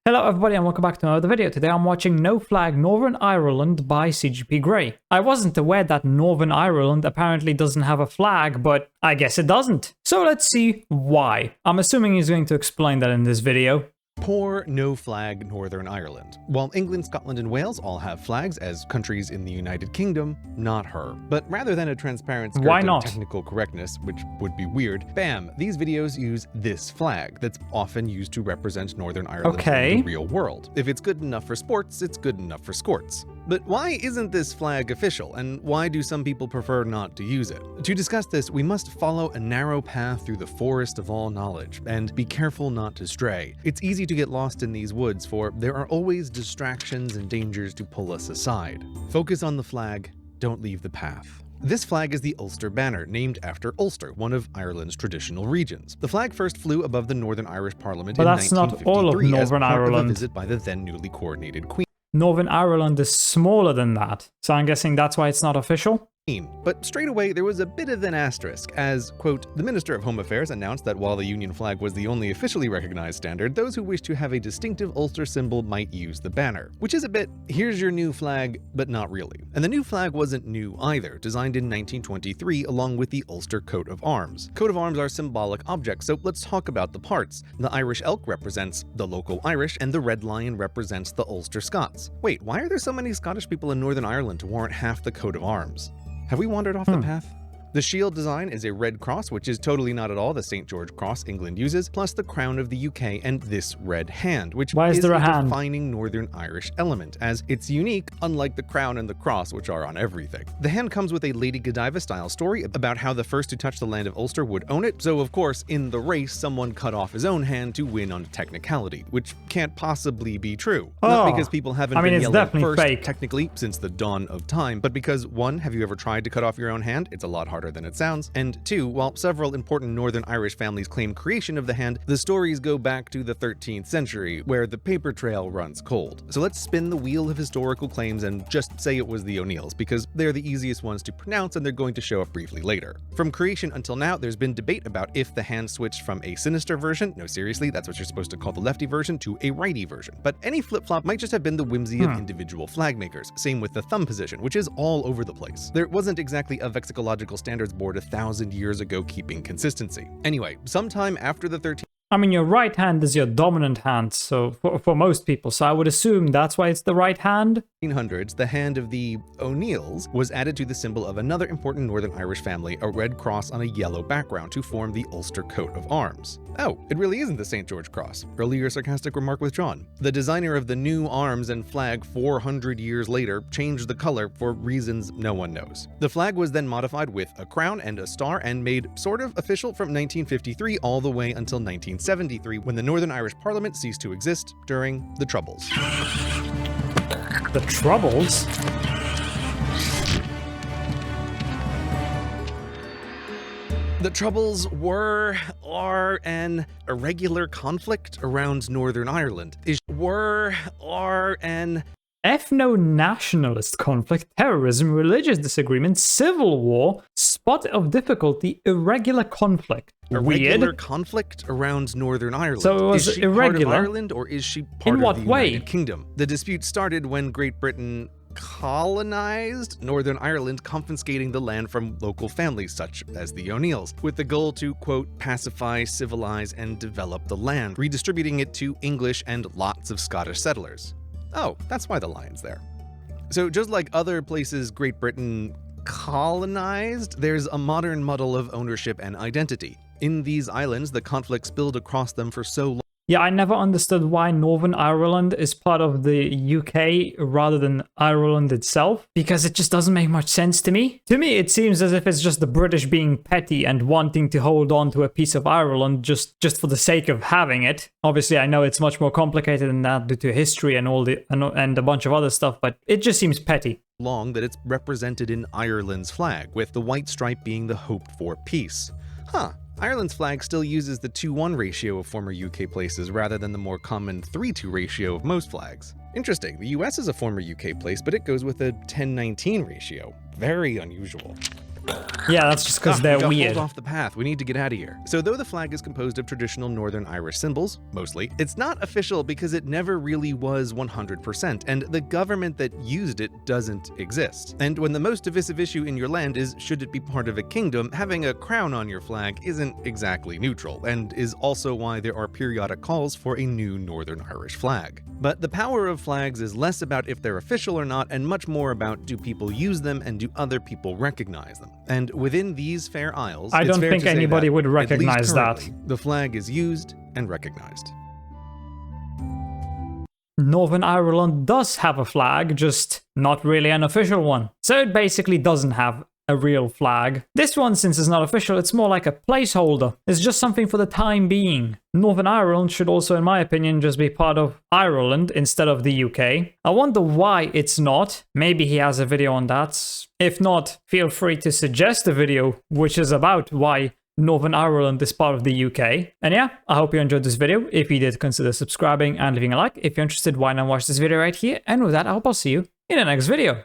Hello everybody and welcome back to another video. Today I'm watching No Flag Northern Ireland by CGP Grey. I wasn't aware that Northern Ireland apparently doesn't have a flag, but I guess it doesn't. So let's see why. I'm assuming he's going to explain that in this video. Poor no flag Northern Ireland. While England, Scotland, and Wales all have flags as countries in the United Kingdom, not her. But rather than a transparent skirt of technical correctness, which would be weird, bam, these videos use this flag that's often used to represent Northern Ireland in the real world. If it's good enough for sports, it's good enough for skorts. But why isn't this flag official, and why do some people prefer not to use it? To discuss this, we must follow a narrow path through the forest of all knowledge, and be careful not to stray. It's easy to get lost in these woods, for there are always distractions and dangers to pull us aside. Focus on the flag, don't leave the path. This flag is the Ulster banner, named after Ulster, one of Ireland's traditional regions. The flag first flew above the Northern Irish Parliament in 1953 as part of a visit by the then newly coordinated Queen. Northern Ireland is smaller than that, so I'm guessing that's why it's not official? But straight away, there was a bit of an asterisk, as, quote, the Minister of Home Affairs announced that while the Union flag was the only officially recognized standard, those who wish to have a distinctive Ulster symbol might use the banner. Which is a bit, here's your new flag, but not really. And the new flag wasn't new either, designed in 1923 along with the Ulster coat of arms. Coat of arms are symbolic objects, so let's talk about the parts. The Irish elk represents the local Irish, and the red lion represents the Ulster Scots. Wait, why are there so many Scottish people in Northern Ireland to warrant half the coat of arms? Have we wandered off the path? The shield design is a red cross, which is totally not at all the St. George cross England uses, plus the crown of the UK and this red hand, which is a defining Northern Irish element, as it's unique, unlike the crown and the cross, which are on everything. The hand comes with a Lady Godiva-style story about how the first to touch the land of Ulster would own it, so of course, in the race, someone cut off his own hand to win on a technicality, which can't possibly be true. Not because people haven't been yelling first, technically, since the dawn of time, but because, one, have you ever tried to cut off your own hand? It's a lot harder than it sounds, and two, while several important Northern Irish families claim creation of the hand, the stories go back to the 13th century, where the paper trail runs cold. So let's spin the wheel of historical claims and just say it was the O'Neills, because they're the easiest ones to pronounce and they're going to show up briefly later. From creation until now, there's been debate about if the hand switched from a sinister version, no seriously, that's what you're supposed to call the lefty version, to a righty version. But any flip-flop might just have been the whimsy of individual flag makers. Same with the thumb position, which is all over the place. There wasn't exactly a vexillological standards board 1,000 years ago keeping consistency. Anyway, sometime after the 13th. I mean, your right hand is your dominant hand, so for most people, so I would assume that's why it's the right hand. 1800s, the hand of the O'Neills was added to the symbol of another important Northern Irish family, a red cross on a yellow background, to form the Ulster coat of arms. Oh, it really isn't the St. George cross. Earlier sarcastic remark withdrawn. The designer of the new arms and flag 400 years later changed the color for reasons no one knows. The flag was then modified with a crown and a star and made sort of official from 1953 all the way until 1973, when the Northern Irish Parliament ceased to exist during the Troubles. The Troubles? The Troubles are an irregular conflict around Northern Ireland. Ethno-nationalist conflict, terrorism, religious disagreement, civil war, spot of difficulty, irregular conflict. Irregular conflict around Northern Ireland. So it was is she irregular. Part of Ireland, or is she part In what of the way? United Kingdom? The dispute started when Great Britain colonized Northern Ireland, confiscating the land from local families such as the O'Neills, with the goal to, quote, pacify, civilize, and develop the land, redistributing it to English and lots of Scottish settlers. Oh, that's why the lion's there. So just like other places Great Britain colonized, there's a modern muddle of ownership and identity. In these islands, the conflict spilled across them for so long. Yeah, I never understood why Northern Ireland is part of the UK rather than Ireland itself, because it just doesn't make much sense to me. To me, it seems as if it's just the British being petty and wanting to hold on to a piece of Ireland just for the sake of having it. Obviously, I know it's much more complicated than that due to history and and a bunch of other stuff, but it just seems petty. Long that it's represented in Ireland's flag, with the white stripe being the hoped-for peace. Huh. Ireland's flag still uses the 2:1 ratio of former UK places rather than the more common 3:2 ratio of most flags. Interesting, the US is a former UK place, but it goes with a 10:19 ratio. Very unusual. Yeah, that's just because they're we got weird. pulled off the path. We need to get out of here. So though the flag is composed of traditional Northern Irish symbols, mostly, it's not official because it never really was 100%, and the government that used it doesn't exist. And when the most divisive issue in your land is should it be part of a kingdom, having a crown on your flag isn't exactly neutral, and is also why there are periodic calls for a new Northern Irish flag. But the power of flags is less about if they're official or not, and much more about do people use them and do other people recognize them. And within these Fair Isles, I it's don't fair think to say anybody that, would at least recognize that. currently, the flag is used and recognized. Northern Ireland does have a flag, just not really an official one. So it basically doesn't have a real flag. This one, since it's not official, it's more like a placeholder. It's just something for the time being. Northern Ireland should also, in my opinion, just be part of Ireland instead of the UK. I wonder why it's not. Maybe he has a video on that. If not, feel free to suggest a video which is about why Northern Ireland is part of the UK. And yeah, I hope you enjoyed this video. If you did, consider subscribing and leaving a like. If you're interested, why not watch this video right here? And with that, I hope I'll see you in the next video.